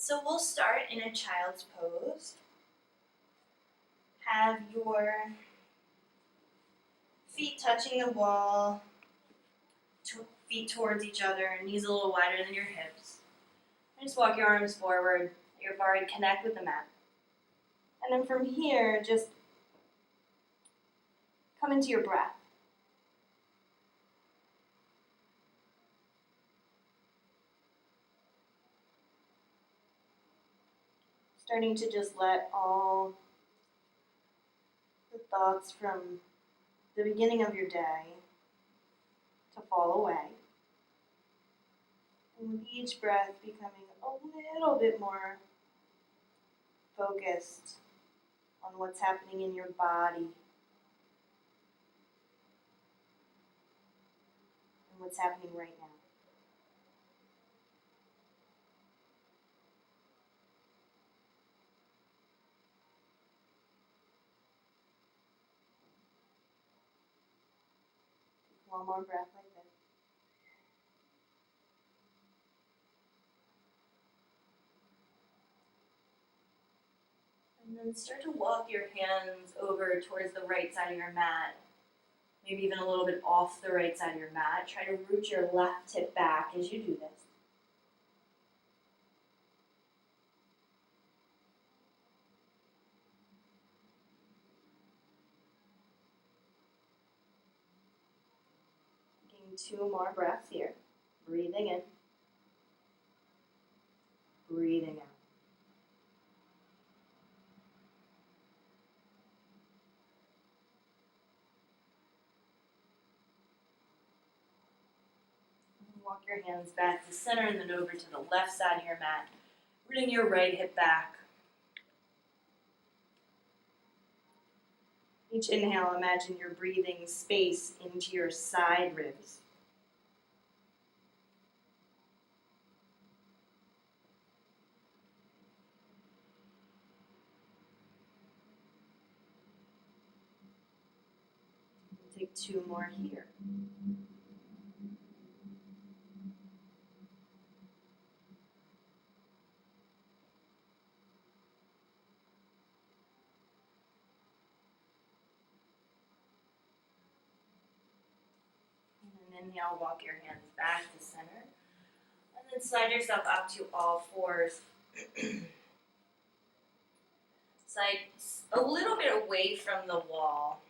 So we'll start in a child's pose. Have your feet touching the wall, feet towards each other, knees a little wider than your hips. And just walk your arms forward, your body connect with the mat. And then from here, just come into your breath. Starting to just let all the thoughts from the beginning of your day to fall away. And with each breath becoming a little bit more focused on what's happening in your body and what's happening right now. One more breath like this. And then start to walk your hands over towards the right side of your mat. Maybe even a little bit off the right side of your mat. Try to root your left hip back as you do this. Taking 2 more breaths here. Breathing in. Breathing out. Walk your hands back to center and then over to the left side of your mat. Rooting your right hip back. Each inhale, imagine you're breathing space into your side ribs. Take 2 more here. And inhale, walk your hands back to center. And then slide yourself up to all fours. Slide a little bit away from the wall.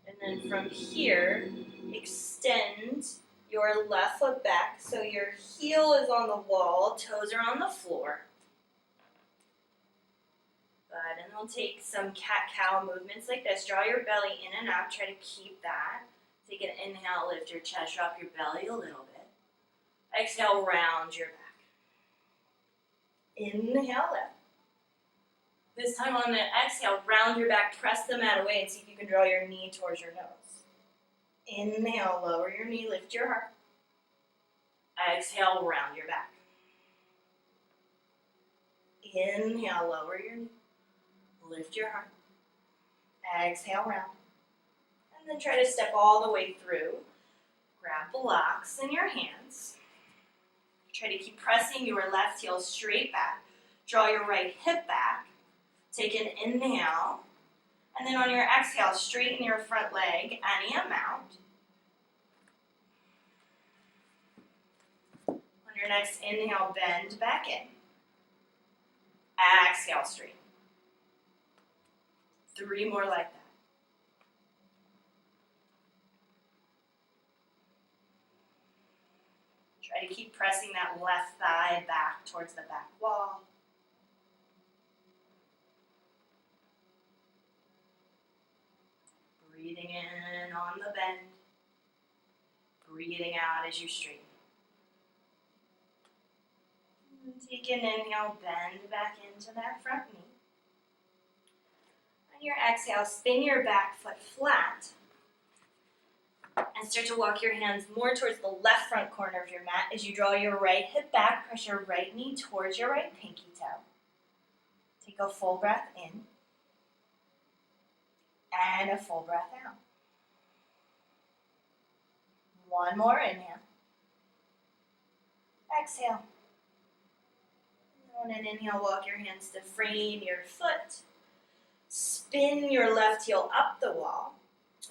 And then from here, extend your left foot back so your heel is on the wall, toes are on the floor. Good, and we'll take some cat-cow movements like this. Draw your belly in and out, try to keep that. Take an inhale, lift your chest, drop your belly a little bit. Exhale, round your back. Inhale, lift. This time on the exhale, round your back, press the mat away and see if you can draw your knee towards your nose. Inhale, lower your knee, lift your heart. Exhale, round your back. Inhale, lower your knee, lift your heart. Exhale, round. And then try to step all the way through. Grab blocks in your hands. Try to keep pressing your left heel straight back. Draw your right hip back. Take an inhale, and then on your exhale, straighten your front leg any amount. On your next inhale, bend back in. Exhale, straighten. 3 more like that. Try to keep pressing that left thigh back towards the back wall. Breathing in on the bend. Breathing out as you straighten. And take an inhale, bend back into that front knee. On your exhale, spin your back foot flat. And start to walk your hands more towards the left front corner of your mat as you draw your right hip back, press your right knee towards your right pinky toe. Take a full breath in. And a full breath out. One more inhale. Exhale. On an inhale, walk your hands to frame your foot. Spin your left heel up the wall.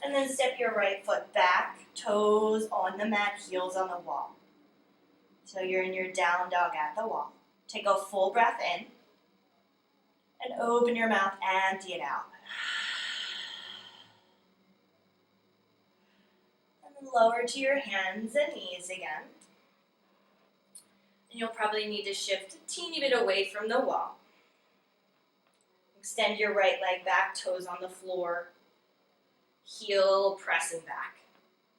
And then step your right foot back, toes on the mat, heels on the wall. So you're in your down dog at the wall. Take a full breath in. And open your mouth, empty it out. And then lower to your hands and knees again. And you'll probably need to shift a teeny bit away from the wall. Extend your right leg back, toes on the floor. Heel pressing back.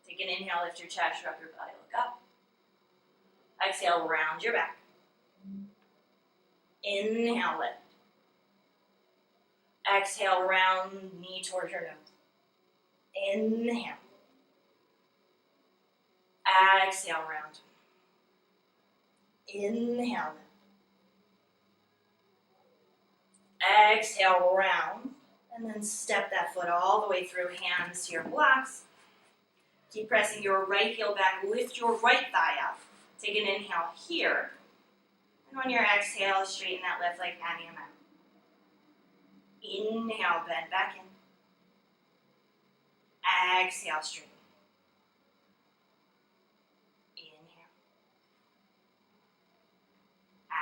Take an inhale, lift your chest, drop your belly, look up. Exhale, round your back. Inhale, lift. Exhale, round, knee towards your nose. Inhale. Exhale, round. Inhale. Exhale, round. And then step that foot all the way through, hands to your blocks. Keep pressing your right heel back, lift your right thigh up. Take an inhale here. And on your exhale, straighten that left leg, panty them out. Inhale, bend back in. Exhale, straighten. Inhale.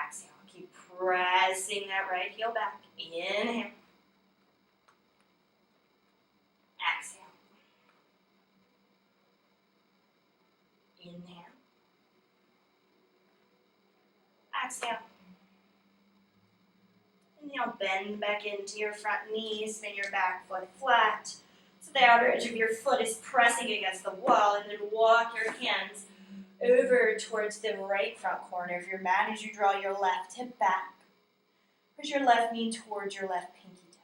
Exhale. Keep pressing that right heel back. Inhale. Exhale. Inhale. Exhale. Inhale, bend back into your front knee, spin your back foot flat. So the outer edge of your foot is pressing against the wall, and then walk your hands over towards the right front corner of your mat as you draw your left hip back. Push your left knee towards your left pinky toe.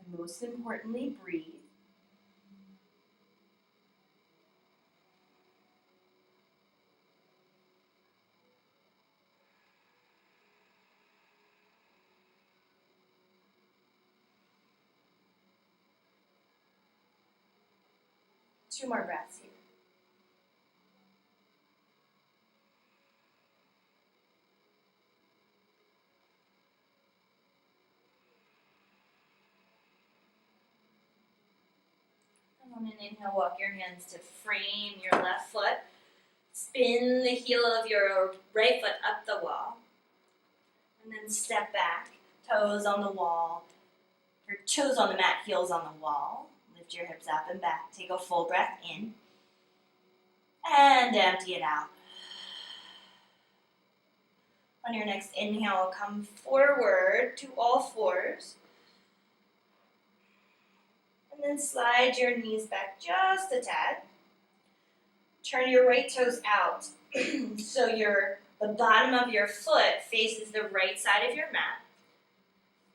And most importantly, breathe. Two more breaths here. And on an inhale, walk your hands to frame your left foot. Spin the heel of your right foot up the wall. And then step back, toes on the wall, or toes on the mat, heels on the wall. Lift your hips up and back. Take a full breath in. And empty it out. On your next inhale, come forward to all fours. And then slide your knees back just a tad. Turn your right toes out so the bottom of your foot faces the right side of your mat.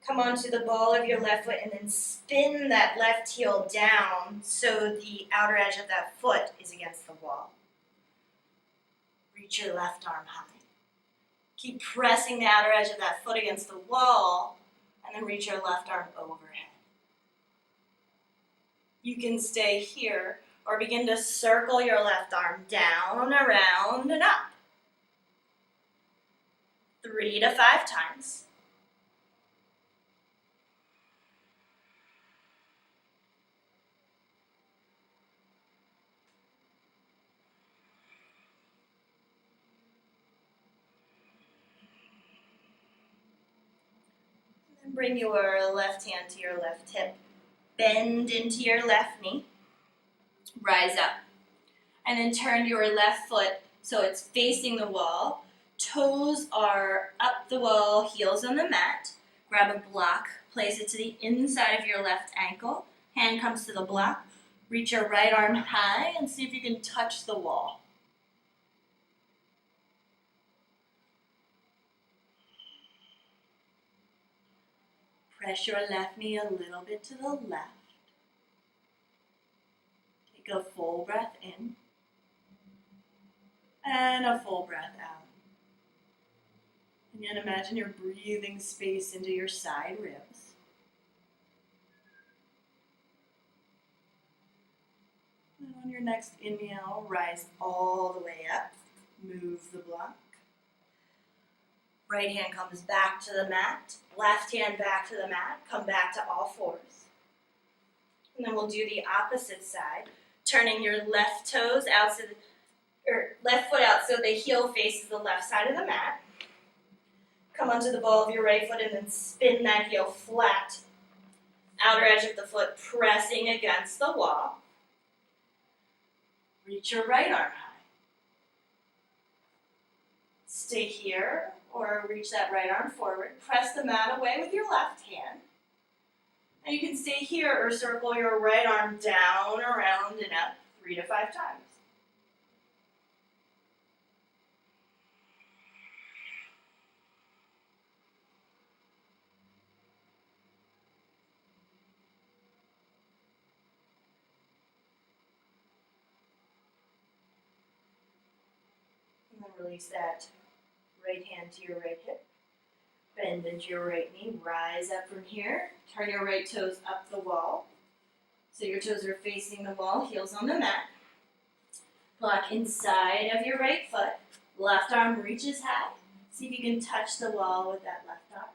Come onto the ball of your left foot and then spin that left heel down so the outer edge of that foot is against the wall. Reach your left arm high. Keep pressing the outer edge of that foot against the wall and then reach your left arm overhead. You can stay here or begin to circle your left arm down, around, and up. 3 to 5 times. Bring your left hand to your left hip. Bend into your left knee. Rise up. And then turn your left foot so it's facing the wall. Toes are up the wall, heels on the mat. Grab a block, place it to the inside of your left ankle. Hand comes to the block. Reach your right arm high and see if you can touch the wall. Press your left knee a little bit to the left. Take a full breath in and a full breath out. And then imagine you're breathing space into your side ribs. And on your next inhale, rise all the way up. Move the block. Right hand comes back to the mat. Left hand back to the mat. Come back to all fours. And then we'll do the opposite side, turning your left toes out to the, or left foot out so the heel faces the left side of the mat. Come onto the ball of your right foot and then spin that heel flat. Outer edge of the foot pressing against the wall. Reach your right arm high. Stay here or reach that right arm forward. Press the mat away with your left hand. And you can stay here or circle your right arm down, around, and up 3 to 5 times. And then release that right hand to your right hip. Bend into your right knee, rise up from here. Turn your right toes up the wall. So your toes are facing the wall, heels on the mat. Block inside of your right foot. Left arm reaches high. See if you can touch the wall with that left arm.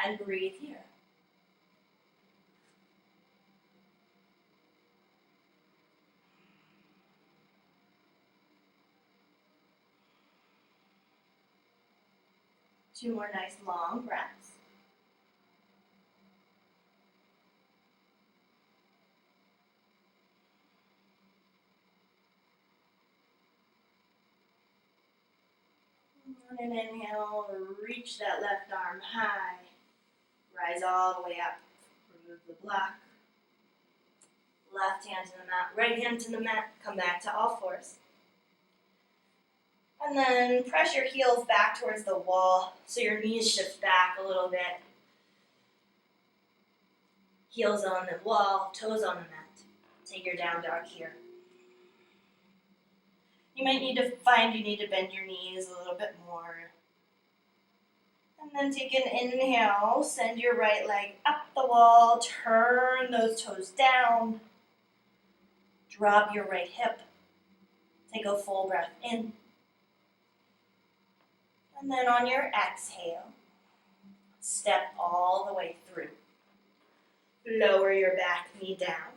And breathe here. Two more nice long breaths. And inhale, reach that left arm high. Rise all the way up. Remove the block. Left hand to the mat, right hand to the mat. Come back to all fours. And then press your heels back towards the wall so your knees shift back a little bit. Heels on the wall, toes on the mat. Take your down dog here. You might need to find you need to bend your knees a little bit more. And then take an inhale, send your right leg up the wall, turn those toes down. Drop your right hip. Take a full breath in. And then on your exhale, step all the way through. Lower your back knee down.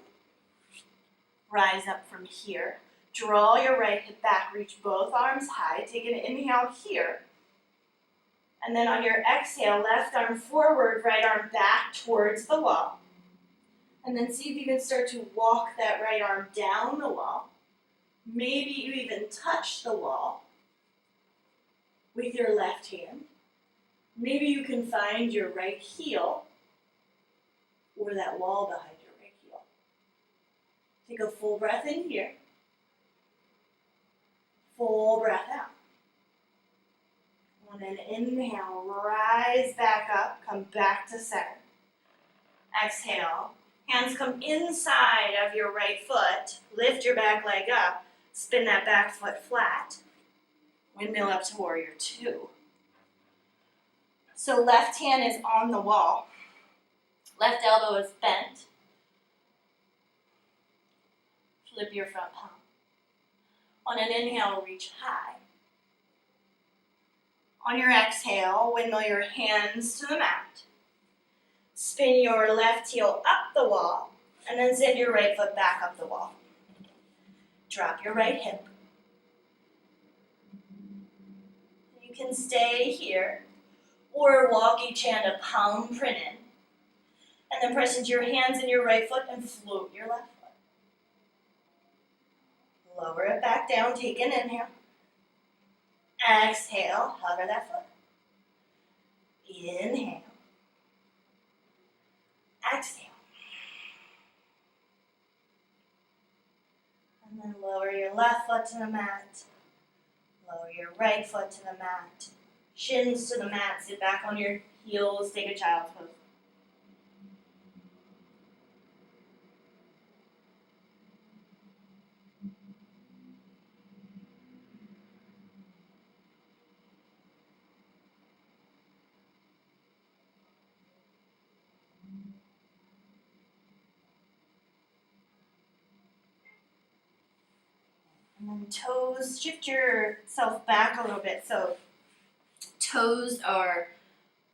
Rise up from here. Draw your right hip back, reach both arms high. Take an inhale here. And then on your exhale, left arm forward, right arm back towards the wall. And then see if you can start to walk that right arm down the wall. Maybe you even touch the wall with your left hand. Maybe you can find your right heel or that wall behind your right heel. Take a full breath in here. Full breath out. And then inhale, rise back up, come back to center. Exhale, hands come inside of your right foot, lift your back leg up, spin that back foot flat. Windmill up to warrior two. So left hand is on the wall. Left elbow is bent. Flip your front palm. On an inhale, reach high. On your exhale, windmill your hands to the mat. Spin your left heel up the wall, and then send your right foot back up the wall. Drop your right hip. You can stay here, or walk each hand a palm print in, and then press into your hands and your right foot and float your left foot. Lower it back down, take an inhale. Exhale, hover that foot. Inhale. Exhale. And then lower your left foot to the mat. Lower your right foot to the mat. Shins to the mat, sit back on your heels, take a child's pose. And then toes, shift yourself back a little bit. So toes are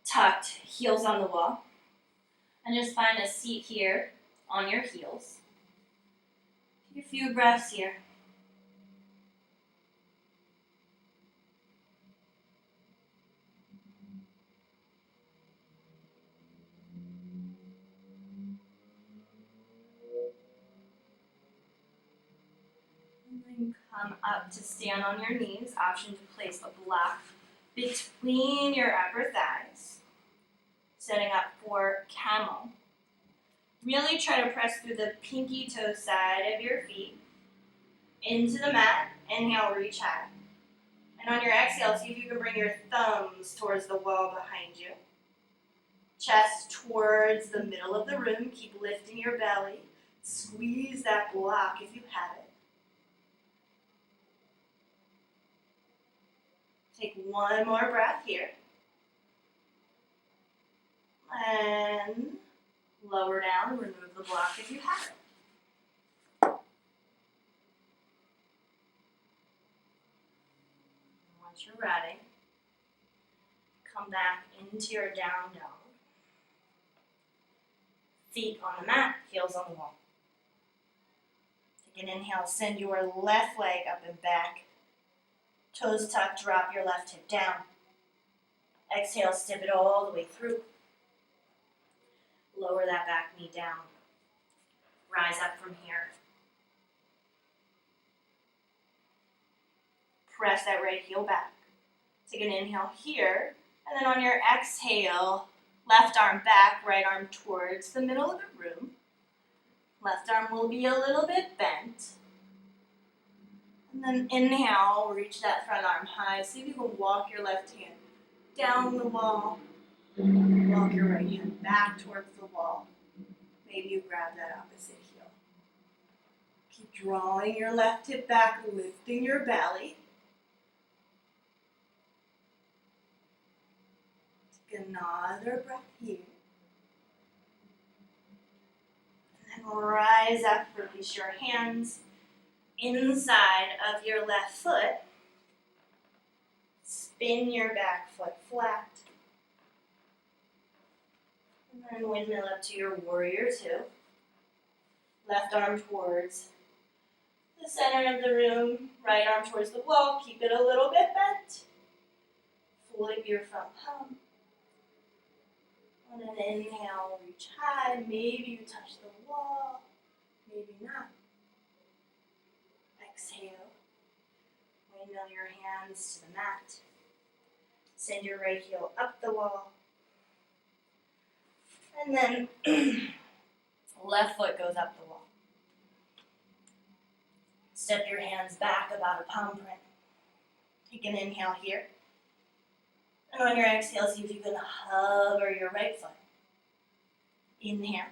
tucked, heels on the wall. And just find a seat here on your heels. Take a few breaths here. And then come up to stand on your knees. Option to place a block between your upper thighs. Setting up for Camel. Really try to press through the pinky toe side of your feet into the mat. Inhale, reach high. And on your exhale, see if you can bring your thumbs towards the wall behind you. Chest towards the middle of the room. Keep lifting your belly. Squeeze that block if you have it. Take one more breath here. And lower down, remove the block if you have it. Once you're ready, come back into your down dog. Feet on the mat, heels on the wall. Take an inhale, send your left leg up and back. Toes tucked, drop your left hip down. Exhale, step it all the way through. Lower that back knee down. Rise up from here. Press that right heel back. Take an inhale here, and then on your exhale, left arm back, right arm towards the middle of the room. Left arm will be a little bit bent. And then inhale, reach that front arm high. See if you can walk your left hand down the wall. Walk your right hand back towards the wall. Maybe you grab that opposite heel. Keep drawing your left hip back, lifting your belly. Take another breath here. And then rise up, release your hands inside of your left foot. Spin your back foot flat. And then windmill up to your warrior two. Left arm towards the center of the room. Right arm towards the wall. Keep it a little bit bent. Flip your front palm. And then inhale, reach high. Maybe you touch the wall. Maybe not. Exhale. Windmill your hands to the mat. Send your right heel up the wall. And then left foot goes up the wall. Step your hands back about a palm print. Take an inhale here. And on your exhale, see if you can hover your right foot. Inhale.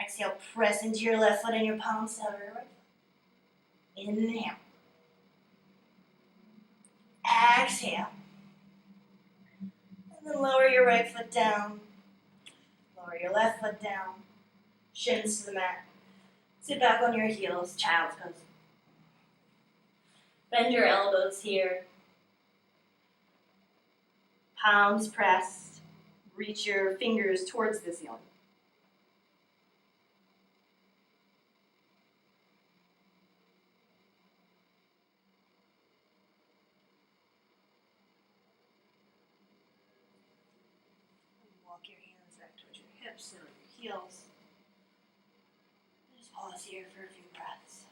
Exhale, press into your left foot and your palms to hover your right foot. Inhale. Exhale. And then lower your right foot down. Lower your left foot down. Shins to the mat. Sit back on your heels, child's pose. Bend your elbows here. Palms pressed. Reach your fingers towards the ceiling. Walk your hands back towards your hips and your heels. Just pause here for a few breaths.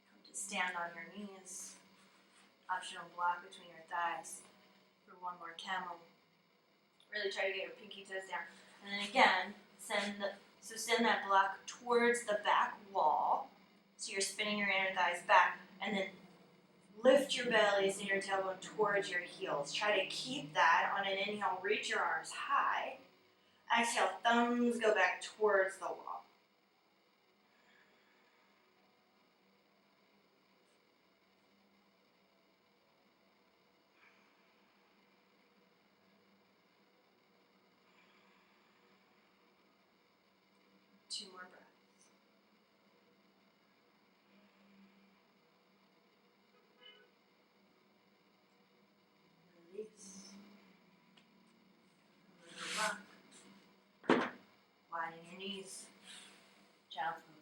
Come to stand on your knees. Optional block between your thighs for one more camel. Really try to get your pinky toes down. And then again, send that block towards the back wall. So you're spinning your inner thighs back. And then lift your belly, send your tailbone towards your heels. Try to keep that on an inhale. Reach your arms high. Exhale, thumbs go back towards the wall. Two more breaths. Release. Rock. Widen your knees. Gently